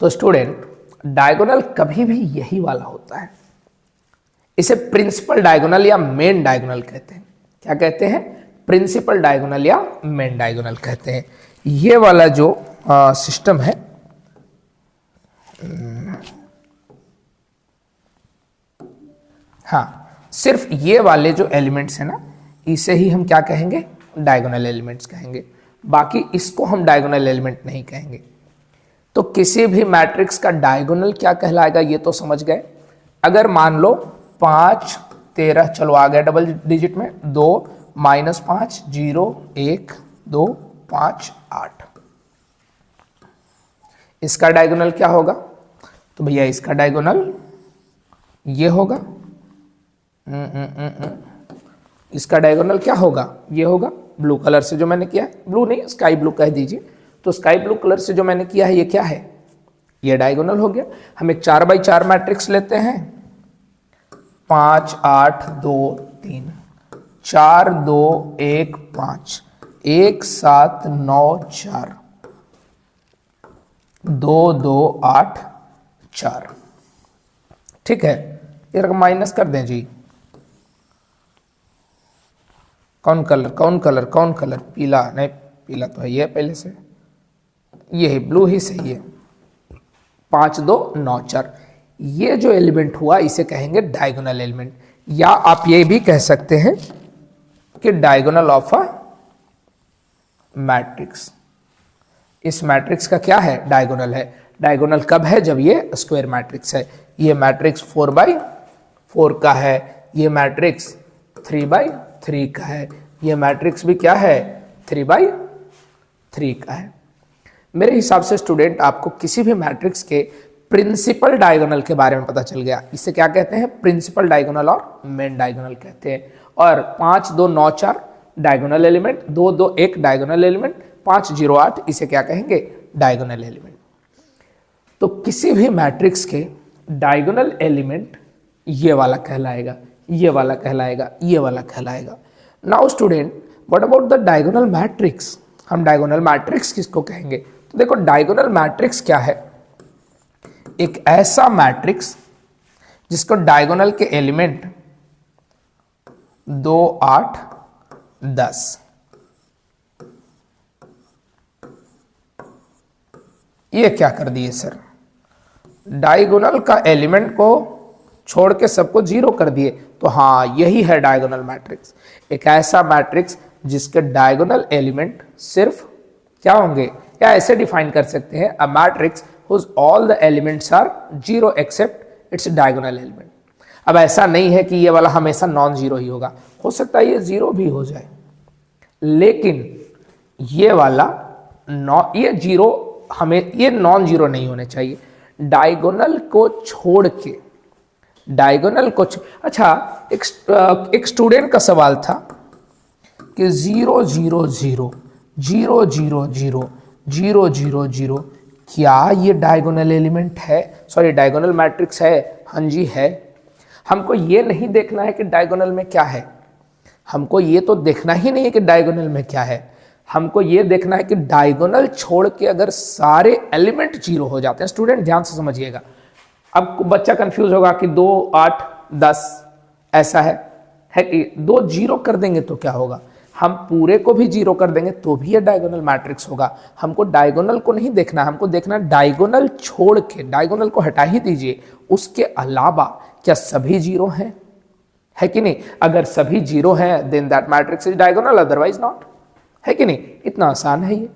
तो स्टूडेंट डायगोनल कभी भी यही वाला होता है। इसे प्रिंसिपल डायगोनल या मेन डायगोनल कहते हैं। क्या कहते हैं? प्रिंसिपल डायगोनल या मेन डायगोनल कहते हैं। ये वाला जो सिस्टम है, हाँ, सिर्फ ये वाले जो एलिमेंट्स हैं ना, इसे ही हम क्या कहेंगे? डायगोनल एलिमेंट्स कहेंगे। बाकी इसको हम डायगोनल एलिमेंट नहीं कहेंगे। तो किसी भी मैट्रिक्स का डायगोनल क्या कहलाएगा ये तो समझ गए। अगर मान लो 5 13, चलो आ गया डबल डिजिट में, 2 -5 0 1 2 5 8, इसका डायगोनल क्या होगा? तो भैया इसका डायगोनल ये होगा। इसका डायगोनल क्या होगा? ये होगा। ब्लू कलर से जो मैंने किया है, ब्लू नहीं स्काई ब्लू कह दीजिए, तो स्काई ब्लू कलर से जो मैंने किया है ये क्या है? ये डायगोनल हो गया। हम एक 4 बाई 4 मैट्रिक्स लेते हैं, 5 8 2 3 4 2 1 5 1 7 9 4 2 2 8 4, ठीक है। ये रकम माइनस कर दें जी। कौन कलर? पीला नहीं, पीला तो है ये पहले से, ये ब्लू ही सही है। 5 2 9 4, ये जो एलिमेंट हुआ इसे कहेंगे डायगोनल एलिमेंट, या आप ये भी कह सकते हैं कि डायगोनल ऑफ अ मैट्रिक्स। इस मैट्रिक्स का क्या है? डायगोनल है। डायगोनल कब है? जब ये स्क्वायर मैट्रिक्स है। ये मैट्रिक्स 4/4 का है, ये मैट्रिक्स 3/3 का है, ये मैट्रिक्स भी क्या है? 3/3 का है। मेरे हिसाब से स्टूडेंट आपको किसी भी मैट्रिक्स के प्रिंसिपल डायगोनल के बारे में पता चल गया। इसे क्या कहते हैं? प्रिंसिपल डायगोनल और मेन डायगोनल कहते हैं। और 5 2 9 4 डायगोनल एलिमेंट, 2 2 1 डायगोनल एलिमेंट, 5 0 8 इसे क्या कहेंगे? Diagonal element. तो किसी भी मैट्रिक्स के डायगोनल एलिमेंट ये वाला कहलाएगा, ये वाला कहलाएगा, ये वाला कहलाएगा। Now student what about the diagonal matrix? हम डायगोनल मैट्रिक्स किसको कहेंगे? तो देखो डायगोनल मैट्रिक्स क्या है? एक ऐसा मैट्रिक्स जिसको डायगोनल के एलिमेंट 2 8 10, ये क्या कर दिए सर? डायगोनल का एलिमेंट को छोड़ के सबको 0 कर दिए। तो हाँ, यही है डायगोनल मैट्रिक्स। एक ऐसा मैट्रिक्स जिसके डायगोनल एलिमेंट सिर्फ क्या होंगे, या ऐसे डिफाइन कर सकते हैं, a matrix whose all the elements are 0 except its diagonal element. अब ऐसा नहीं है कि ये वाला हमेशा नॉन जीरो ही होगा, हो सकता है ये 0 भी हो जाए, लेकिन ये वाला ये 0 हमें, ये नॉन जीरो नहीं होने चाहिए। डायगोनल को छोड़ के, डायगोनल को अच्छा, एक स्टूडेंट का सवाल था कि 0 0 0 0 0 0 0 0 0 क्या ये डायगोनल एलिमेंट है? सॉरी, डायगोनल मैट्रिक्स है? हाँ जी है। हमको ये नहीं देखना है कि डायगोनल में क्या है, हमको ये तो देखना ही नहीं है कि डायगोनल में क्या है, हमको ये देखना है कि डायगोनल छोड़ के अगर सारे एलिमेंट 0 हो जाते हैं। स्टूडेंट ध्यान से समझिएगा, अब बच्चा कंफ्यूज होगा कि 2 8 10 ऐसा है कि 2 0 कर देंगे तो क्या होगा? हम पूरे को भी 0 कर देंगे तो भी ये डायगोनल मैट्रिक्स होगा। हमको डायगोनल को नहीं देखना, हमको देखना डायगोनल छोड़ के, डायगोनल को हटा ही दीजिए, उसके अलावा क्या सभी 0 हैं, है कि नहीं? अगर सभी 0 हैं then that matrix is diagonal, otherwise not, है कि नहीं? इतना आसान है ये।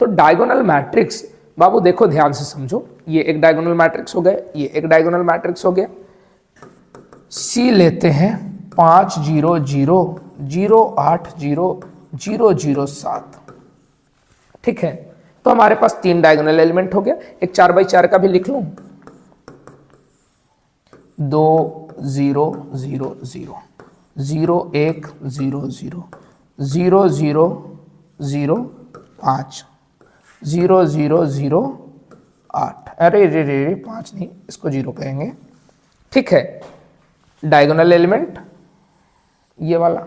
तो डायगोनल मैट्रिक्स बाबू देखो ध्यान से समझो, ये एक डायगोनल मैट्रिक्स हो गया, ये एक डायगोनल मैट्रिक्स हो गया। सी लेते हैं 5 0 0 0 8 0 0 0 7, ठीक है? तो हमारे पास 3 डायगोनल एलिमेंट हो गया। एक 4/4 का भी लिख लूं, 2 0 0 0 0 1 0 0 0 0 0 5 0 0 0 8, अरे रे रे रे 5 नहीं, इसको 0 कहेंगे, ठीक है? डायगोनल एलिमेंट ये वाला।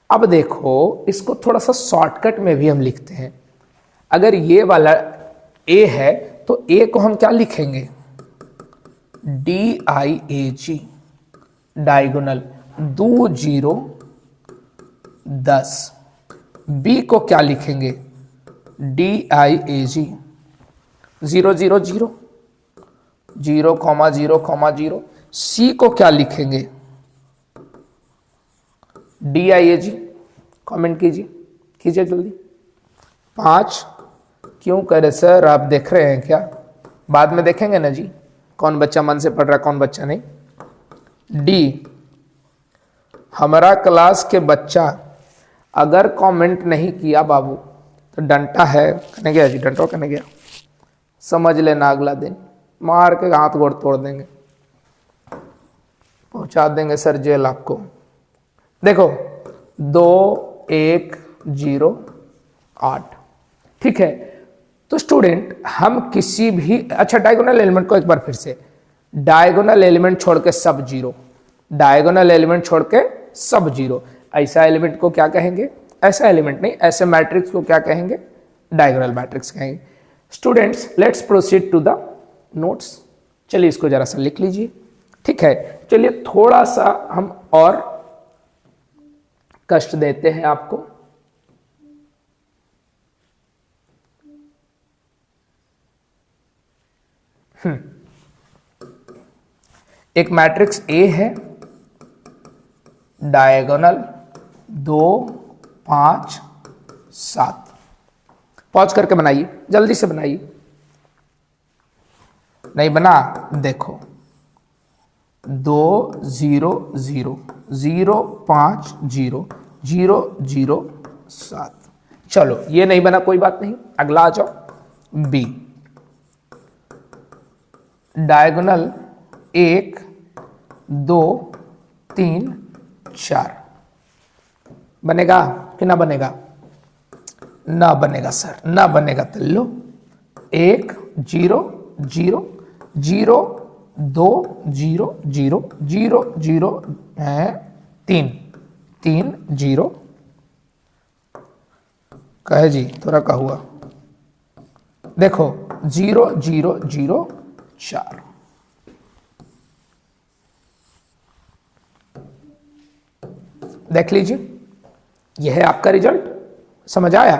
अब देखो इसको थोड़ा सा शॉर्टकट में भी हम लिखते हैं। अगर ये वाला ए है तो ए को हम क्या लिखेंगे? DIAG, diagonal 2 0 10। बी को क्या लिखेंगे? DIAG 0 0 0 0 0 0। सी को क्या लिखेंगे? DIAG, कमेंट कीजिए जल्दी। 5 क्यों करे सर, आप देख रहे हैं क्या? बाद में देखेंगे ना जी, कौन बच्चा मन से पढ़ रहा है कौन बच्चा नहीं। डी, हमारा क्लास के बच्चा अगर कमेंट नहीं किया बाबू तो डंटा है, कहने गया जी, डंटा कहने गया, समझ लेना अगला दिन मार के हाथ गोड़ तोड़ देंगे, पहुंचा देंगे सर जेल आपको। देखो 2 1 0 8, ठीक है? तो स्टूडेंट हम किसी भी, अच्छा डायगोनल एलिमेंट को एक बार फिर से, डायगोनल एलिमेंट छोड़ के सब 0, डायगोनल एलिमेंट छोड़ के सब 0, ऐसा एलिमेंट को क्या कहेंगे? ऐसा एलिमेंट नहीं, ऐसे मैट्रिक्स को क्या कहेंगे? डायगोनल मैट्रिक्स कहेंगे। Students let's proceed to the notes. चलिए इसको जरा सा लिख लीजिए, ठीक है? चलिए थोड़ा सा हम और कष्ट देते हैं आपको। एक मैट्रिक्स ए है, डायगोनल 2 5 7। पॉज करके बनाइए, जल्दी से बनाइए। नहीं बना, देखो 2 0 0 0 5 0 0 0 7। चलो ये नहीं बना, कोई बात नहीं, अगला आ जाओ। B, diagonal 1 2 3 4। बनेगा कि ना बनेगा? ना बनेगा सर, ना बनेगा। तो लो 1 0 0 0 2 0 0 0 0 है 3 3 0। कहे जी थोड़ा का हुआ, देखो 0 0 0 4। देख लीजिए, यह है आपका रिजल्ट। समझ आया?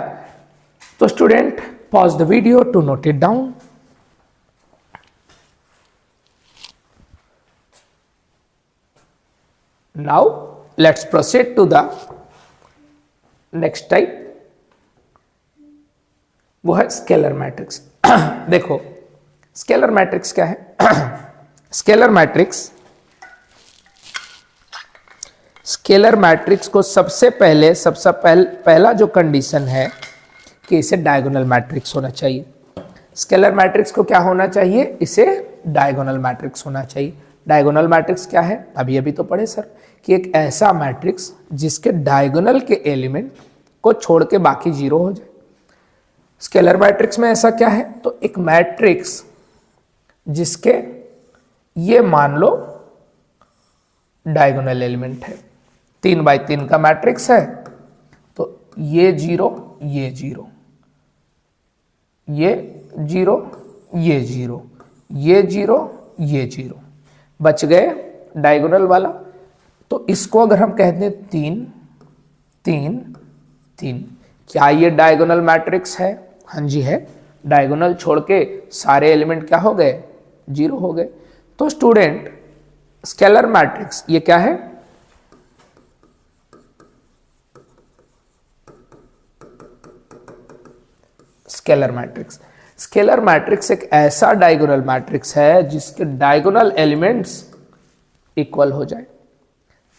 तो student pause the video to note it down. Now let's proceed to the next type, वो है स्केलर मैट्रिक्स। देखो स्केलर मैट्रिक्स क्या है? स्केलर मैट्रिक्स, स्केलर मैट्रिक्स को सबसे पहला जो कंडीशन है कि इसे डायगोनल मैट्रिक्स होना चाहिए। स्केलर मैट्रिक्स को क्या होना चाहिए? इसे डायगोनल मैट्रिक्स होना चाहिए। डायगोनल मैट्रिक्स क्या है? अभी तो पढ़े सर कि एक ऐसा मैट्रिक्स जिसके डायगोनल के एलिमेंट को छोड़ के बाकी जीरो हो जाए। स्केलर मैट्रिक्स में ऐसा क्या है? तो एक मैट्रिक्स जिसके ये मान लो डायगोनल एलिमेंट है, 3 बाई 3 का मैट्रिक्स है, तो ये जीरो ये जीरो ये जीरो ये जीरो ये जीरो ये जीरो, बच गए डायगोनल वाला। तो इसको अगर हम कहते हैं 3 3 3, क्या ये डायगोनल मैट्रिक्स है? हाँ जी है। डायगोनल छोड़ के सारे एलिमेंट क्या हो गए? जीरो हो गए। तो स्टूडेंट स्केलर मैट्रिक्स ये क्या है? स्केलर मैट्रिक्स, स्केलर मैट्रिक्स एक ऐसा डायगोनल मैट्रिक्स है जिसके डायगोनल एलिमेंट्स इक्वल हो जाए।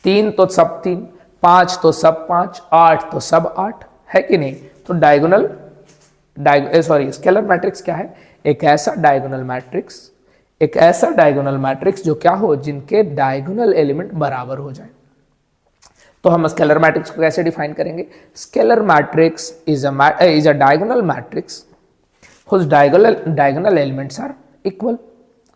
3 तो सब 3, 5 तो सब 5, 8 तो सब 8, है कि नहीं? तो स्केलर मैट्रिक्स क्या है? एक ऐसा डायगोनल मैट्रिक्स जो क्या हो? जिनके डायगोनल एलिमेंट बराबर हो जाए। तो हम स्केलर मैट्रिक्स को कैसे डिफाइन करेंगे? Scalar matrix is a diagonal matrix whose diagonal elements are equal।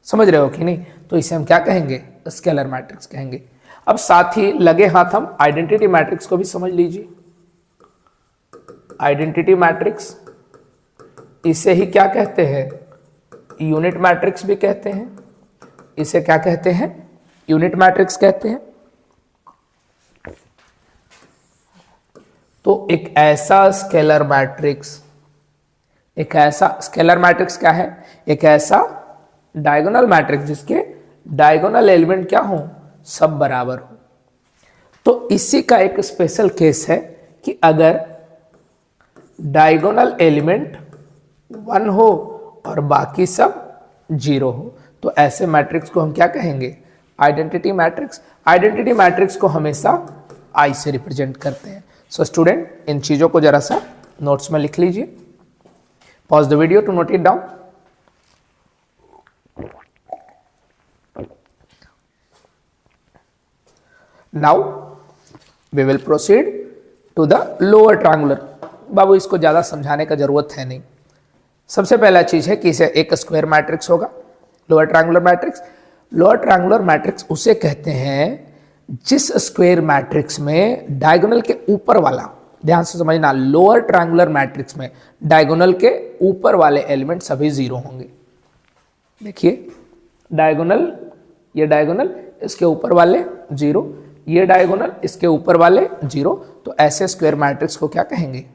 समझ रहे हो कि नहीं? तो इसे हम क्या कहेंगे? स्केलर मैट्रिक्स कहेंगे। अब साथ ही लगे हाथ हम आइडेंटिटी मैट्रिक्स को भी समझ लीजिए। आइडेंटिटी मैट्रिक्स, इसे ही क्या कहते हैं? यूनिट मैट्रिक्स भी कहते हैं। इसे क्या कहते हैं? यूनिट मैट्रिक्स कहते हैं। तो एक ऐसा स्केलर मैट्रिक्स क्या है? एक ऐसा डायगोनल मैट्रिक्स जिसके डायगोनल एलिमेंट क्या हो? सब बराबर हो। तो इसी का एक स्पेशल केस है कि अगर डायगोनल एलिमेंट 1 हो और बाकी सब 0 हो, तो ऐसे मैट्रिक्स को हम क्या कहेंगे? Identity matrix. आइडेंटिटी मैट्रिक्स को हमेशा आई से रिप्रेजेंट करते हैं। सो स्टूडेंट इन चीजों को जरा सा नोट्स में लिख लीजिए। Pause the video to note it down. Now we will proceed to the lower triangular. बाबू इसको ज्यादा समझाने का जरूरत है नहीं। सबसे पहला चीज है कि इसे एक स्क्वायर मैट्रिक्स होगा, lower triangular matrix. Lower triangular matrix उसे कहते हैं जिस स्क्वायर मैट्रिक्स में डायगोनल के ऊपर वाला, ध्यान से समझना, लोअर ट्रायंगुलर मैट्रिक्स में डायगोनल के ऊपर वाले एलिमेंट सभी 0 होंगे। देखिए डायगोनल, ये डायगोनल, इसके ऊपर वाले 0, ये डायगोनल, इसके ऊपर वाले 0। तो ऐसे स्क्वायर मैट्रिक्स को क्या कहेंगे?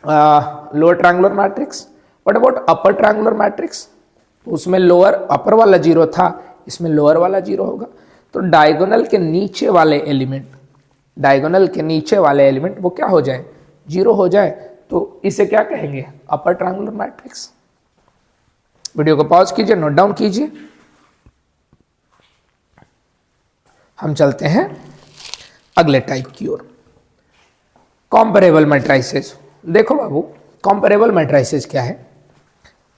Lower triangular matrix. What about upper triangular matrix? तो उसमें लोअर अपर वाला जीरो था, इसमें लोअर वाला जीरो होगा। तो डायगोनल के नीचे वाले एलिमेंट, डायगोनल के नीचे वाले एलिमेंट वो क्या हो जाए, जीरो हो जाए, तो इसे क्या कहेंगे, अपर ट्रायंगुलर मैट्रिक्स। वीडियो को पॉज कीजिए, नोट डाउन कीजिए। हम चलते हैं अगले टाइप की ओर, कॉम्परेबल मैट्राइसेस। देखो बाबू, कॉम्परेबल मैट्राइसेस क्या है?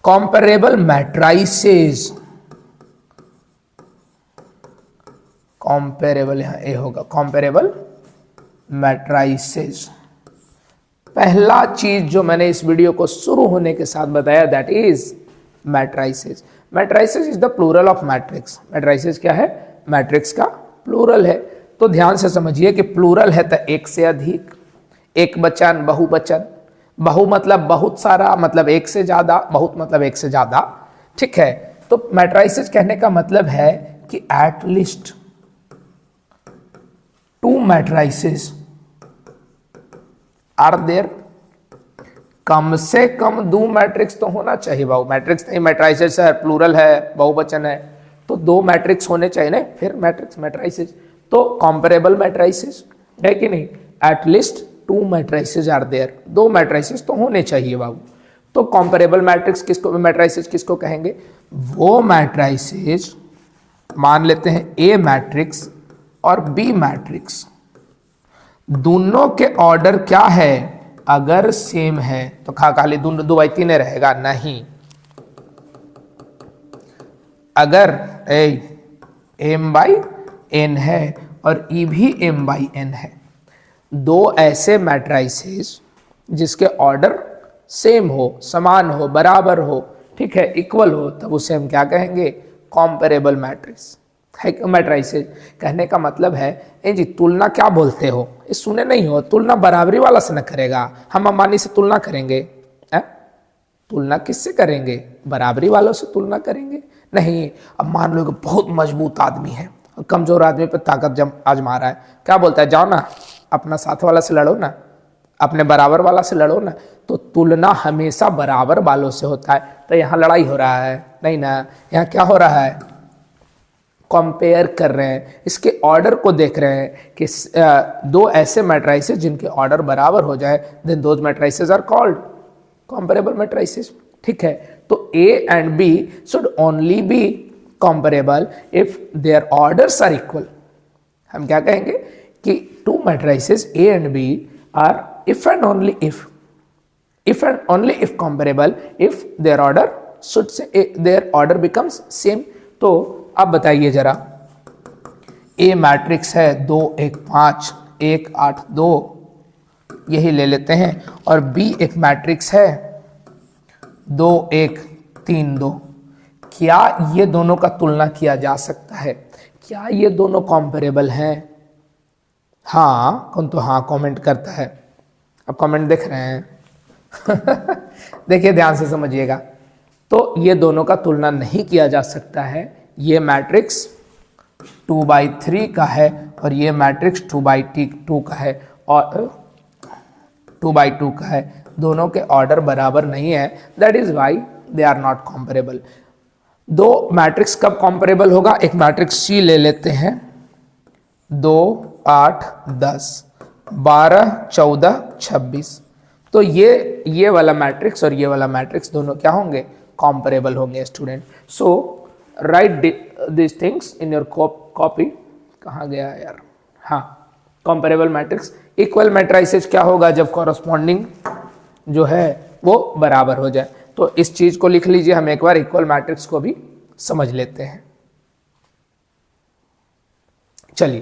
कॉम्परेबल मैट्राइसेस, कॉम्पेरेबल यहां ए होगा, कॉम्पेरेबल मैट्राइसेस। पहला चीज जो मैंने इस वीडियो को शुरू होने के साथ बताया, that is matrices. Matrices is the plural of matrix. Matrices क्या है? मैट्रिक्स का प्लूरल है। तो ध्यान से समझिए कि प्लूरल है तो एक से अधिक, एक वचन, बहुवचन। बहु मतलब बहुत सारा, मतलब एक से ज्यादा, बहुत मतलब एक से ज्यादा, ठीक है। तो मैट्राइसेस कहने का मतलब है कि at least 2 matrices are there. कम से कम 2 मैट्रिक्स तो होना चाहिए बाबू। मैट्रिक्स नहीं, मैट्राइसेस है, प्लूरल है, बहुवचन है, तो 2 मैट्रिक्स होने चाहिए ना, फिर मैट्रिक्स मैट्राइसेस। तो कॉम्परेबल मैट्राइसेस है कि नहीं? At least 2 matrices are there, 2 matrices तो होने चाहिए बाबू। तो कॉम्परेबल मैट्रिक्स किसको, मैट्राइसेस किसको कहेंगे? वो मैट्राइसेस, मान लेते हैं ए मैट्रिक्स और बी मैट्रिक्स, दोनों के ऑर्डर क्या है? अगर सेम है तो खाली 2/3 रहेगा, नहीं। अगर m बाई n है और e भी m बाई n है, 2 ऐसे मैट्राइसेस जिसके ऑर्डर सेम हो, समान हो, बराबर हो, ठीक है, इक्वल हो, तब उसे हम क्या कहेंगे? कॉम्परेबल मैट्रिक्स है। मैट्राइसेस कहने का मतलब है, ए जी तुलना क्या बोलते हो? ये सुने नहीं हो, तुलना बराबरी वाला से न करेगा, हम अंबानी से तुलना करेंगे? तुलना किससे करेंगे? बराबरी वालों से तुलना करेंगे? नहीं। अब मान लो कि बहुत मजबूत आदमी है, कमजोर आदमी पे ताकत आजमा रहा है, क्या बोलता है? जाओ ना अपना साथ वाला से लड़ो ना, अपने बराबर वाला से लड़ो ना। तो तुलना हमेशा बराबर वालों से होता है। तो यहाँ लड़ाई हो रहा है? नहीं ना, यहाँ क्या हो रहा है? कंपेयर कर रहे हैं, इसके ऑर्डर को देख रहे हैं कि 2 ऐसे मैट्राइसेस जिनके ऑर्डर बराबर हो जाए, then those matrices are called comparable matrices, ठीक है। तो A and B should only be comparable if their orders are equal. हम क्या कहेंगे कि 2 matrices A and B are if and only if comparable if their order should say their order becomes same। तो अब बताइए जरा, A matrix है 2 1 5 1 8 2, यही ले लेते हैं, और B एक मैट्रिक्स है 2 1 3 2। क्या ये दोनों का तुलना किया जा सकता है? क्या ये दोनों कॉम्परेबल हैं? हाँ, कौन तो हाँ कमेंट करता है? अब कमेंट देख रहे हैं? देखिए ध्यान से समझिएगा। तो ये दोनों का तुलना नहीं किया जा सकता है। ये मैट्रिक्स 2/3 का है और ये मैट्रिक्स 2/2 का है और 2/2 का है। दोनों के ऑर्डर बराबर नहीं है, that is why they are not comparable. 2 matrix कब कॉम्परेबल होगा? एक मैट्रिक्स सी ले लेते हैं, 2 8 10 12 14 26। तो ये वाला मैट्रिक्स और ये वाला मैट्रिक्स दोनों क्या होंगे? कॉम्परेबल होंगे student. So right this things in your copy. कहाँ गया यार? हाँ, कॉम्परेबल मैट्रिक्स। इक्वल मैट्राइसेस क्या होगा? जब कॉरस्पॉन्डिंग जो है वो बराबर हो जाए। तो इस चीज को लिख लीजिए, हम एक बार इक्वल मैट्रिक्स को भी समझ लेते हैं। चलिए,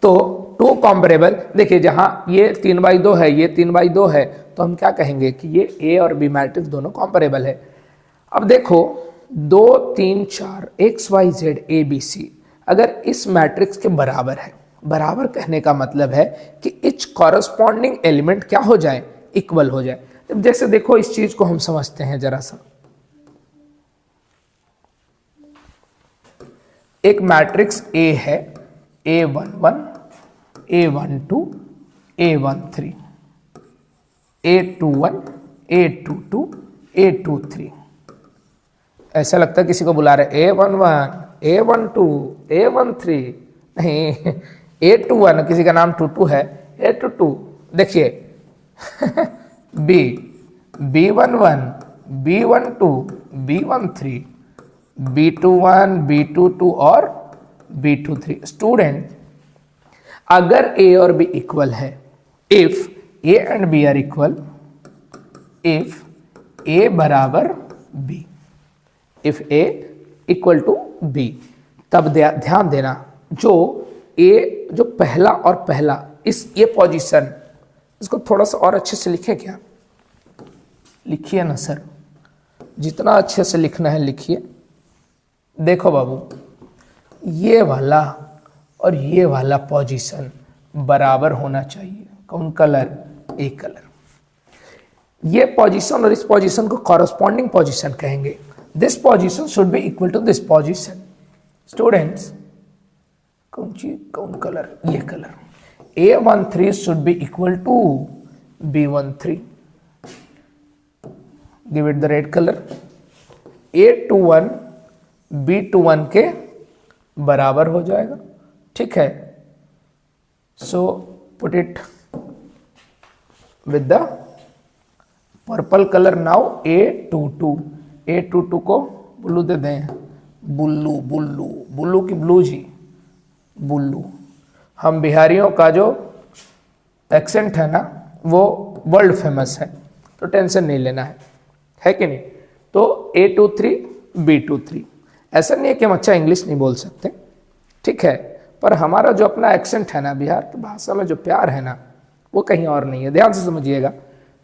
तो 2 कॉम्परेबल, देखिए जहां ये 3/2 है, ये 3/2 है, तो हम क्या कहेंगे कि ये A और B मैट्रिक्स दोनों कॉम्परेबल है। अब देखो 2 3 4 XYZ ABC अगर इस मैट्रिक्स के बराबर है, बराबर कहने का मतलब है कि इच कॉरस्पॉन्डिंग एलिमेंट क्या हो जाए? इक्वल हो जाए। जैसे देखो इस चीज को हम समझते हैं जरा सा। एक मैट्रिक्स A है, A11 A12 A13 A21 A22 A23। ऐसा लगता है किसी को बुला रहे A11, A12, A13, नहीं A21, किसी का नाम टूटू है, A22, देखिए B, B11, B12, B13, B21, B22 और B23। स्टूडेंट, अगर A और B इक्वल है, if A and B are equal, if A बराबर B, if A equal to B, तब ध्यान देना जो A, जो पहला और पहला, ये पोजीशन, इसको थोड़ा सा और अच्छे से लिखे क्या? लिखिए ना सर, जितना अच्छे से लिखना है लिखिए। देखो बाबू, ये वाला और ये वाला पोजीशन बराबर होना चाहिए। कौन कलर? एक कलर। ये पोजीशन और इस पोजीशन को कॉरस्पॉन्डिंग पोजीशन कहेंगे। This position should be equal to this position. Students, कौन चीज, कौन कलर? ये colour. A13 should be equal to B13। Give it the red colour. A21 B21 के बराबर हो जाएगा, ठीक है। So put it with the purple colour now. A22 को ब्लू दे दें, बुल्लू, बुल्लू, बुल्लू की ब्लू जी, बुल्लू। हम बिहारियों का जो एक्सेंट है ना, वो वर्ल्ड फेमस है, तो टेंशन नहीं लेना है कि नहीं। तो A23 B23, ऐसा नहीं है कि हम अच्छा इंग्लिश नहीं बोल सकते, ठीक है, पर हमारा जो अपना एक्सेंट है ना, बिहार की भाषा में जो प्यार है ना, वो कहीं और नहीं है। ध्यान से समझिएगा।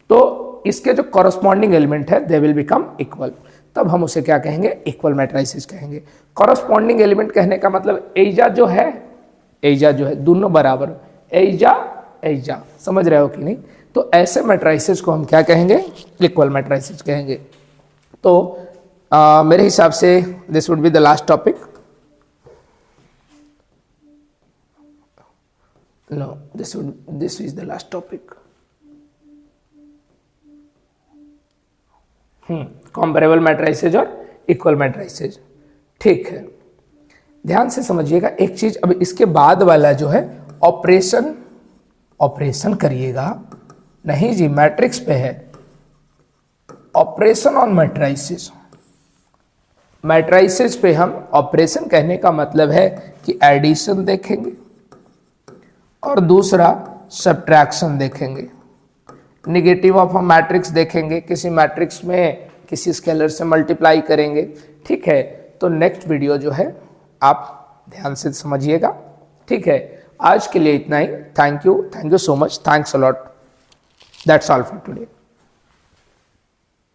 तो इसके जो कॉरस्पॉन्डिंग एलिमेंट है, दे विल बिकम इक्वल, तब हम उसे क्या कहेंगे? इक्वल मैट्रिसेस कहेंगे। कॉरस्पॉन्डिंग एलिमेंट कहने का मतलब एजा जो है, एजा जो है, दोनों बराबर, एजा एजा, समझ रहे हो कि नहीं? तो ऐसे मैट्रिसेस को हम क्या कहेंगे? इक्वल मैट्रिसेस कहेंगे। तो मेरे हिसाब से this would be the last topic. No, this is the last topic. Comparable matrices और इक्वल मैट्रिसेस, ठीक है। ध्यान से समझिएगा एक चीज। अब इसके बाद वाला जो है ऑपरेशन करिएगा। नहीं जी, मैट्रिक्स पे है, ऑपरेशन ऑन मैट्रिसेस। मैट्रिसेस पे हम ऑपरेशन कहने का मतलब है कि एडिशन देखेंगे और दूसरा सब्ट्रैक्शन देखेंगे। नेगेटिव ऑफ अ मैट्रिक्स देखेंगे, किसी मैट्रिक्स में किसी स्केलर से मल्टीप्लाई करेंगे, ठीक है। तो नेक्स्ट वीडियो जो है आप ध्यान से समझिएगा, ठीक है। आज के लिए इतना ही। Thank you so much, thanks a lot, that's all for today.